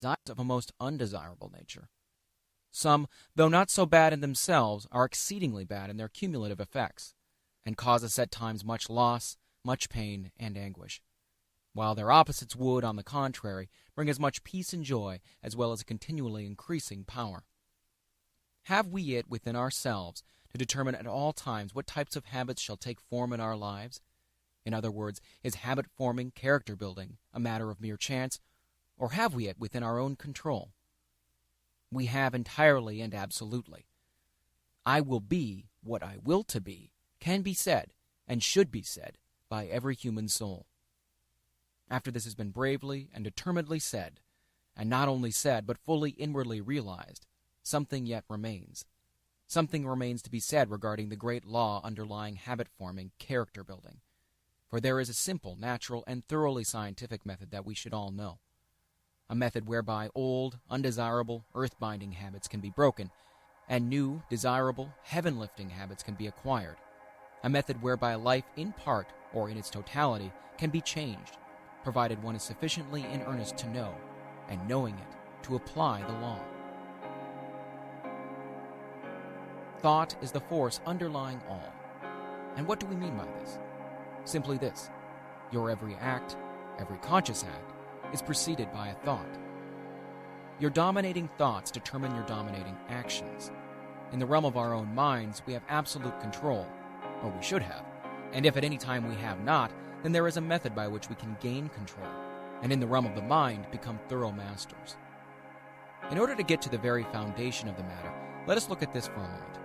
of a most undesirable nature. Some, though not so bad in themselves, are exceedingly bad in their cumulative effects, and cause us at times much loss, much pain, and anguish, while their opposites would, on the contrary, bring as much peace and joy, as well as a continually increasing power. Have we it within ourselves to determine at all times what types of habits shall take form in our lives? In other words, is habit-forming, character-building a matter of mere chance, or have we it within our own control? We have entirely and absolutely. I will be what I will to be can be said, and should be said, by every human soul. After this has been bravely and determinedly said, and not only said, but fully inwardly realized, something yet remains. Something remains to be said regarding the great law underlying habit-forming, character-building. For there is a simple, natural, and thoroughly scientific method that we should all know. A method whereby old, undesirable, earth-binding habits can be broken, and new, desirable, heaven-lifting habits can be acquired. A method whereby life in part, or in its totality, can be changed, provided one is sufficiently in earnest to know, and knowing it, to apply the law. Thought is the force underlying all. And what do we mean by this? Simply this: your every act, every conscious act, is preceded by a thought. Your dominating thoughts determine your dominating actions. In the realm of our own minds, we have absolute control, or we should have, and if at any time we have not, then there is a method by which we can gain control, and in the realm of the mind, become thorough masters. In order to get to the very foundation of the matter, let us look at this for a moment.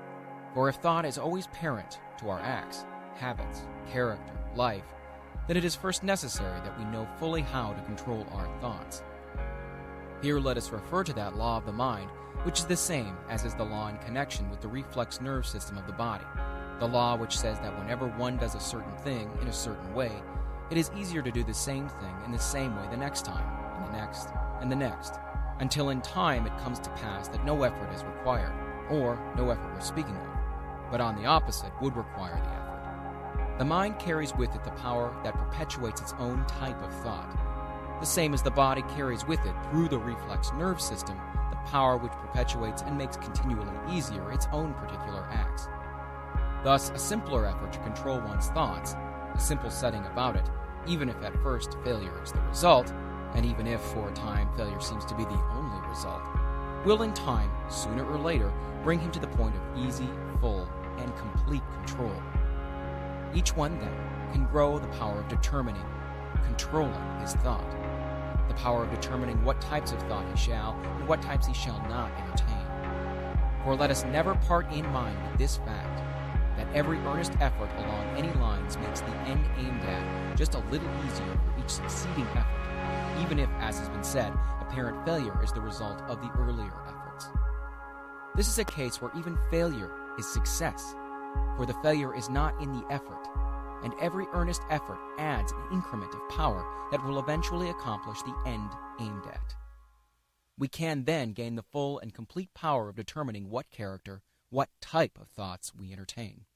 For if thought is always parent to our acts, habits, character, life, then it is first necessary that we know fully how to control our thoughts. Here let us refer to that law of the mind, which is the same as is the law in connection with the reflex nerve system of the body, the law which says that whenever one does a certain thing in a certain way, it is easier to do the same thing in the same way the next time, and the next, and the next, until in time it comes to pass that no effort is required, or no effort we're speaking of, but on the opposite would require the effort. The mind carries with it the power that perpetuates its own type of thought, the same as the body carries with it, through the reflex nerve system, the power which perpetuates and makes continually easier its own particular acts. Thus, a simpler effort to control one's thoughts, a simple setting about it, even if at first failure is the result, and even if for a time failure seems to be the only result, will in time, sooner or later, bring him to the point of easy, full, and complete control. Each one, then, can grow the power of determining, controlling his thought, the power of determining what types of thought he shall and what types he shall not entertain. For let us never part in mind with this fact, that every earnest effort along any lines makes the end aimed at just a little easier for each succeeding effort, even if, as has been said, apparent failure is the result of the earlier efforts. This is a case where even failure is success, for the failure is not in the effort, and every earnest effort adds an increment of power that will eventually accomplish the end aimed at. We can then gain the full and complete power of determining what character, what type of thoughts we entertain.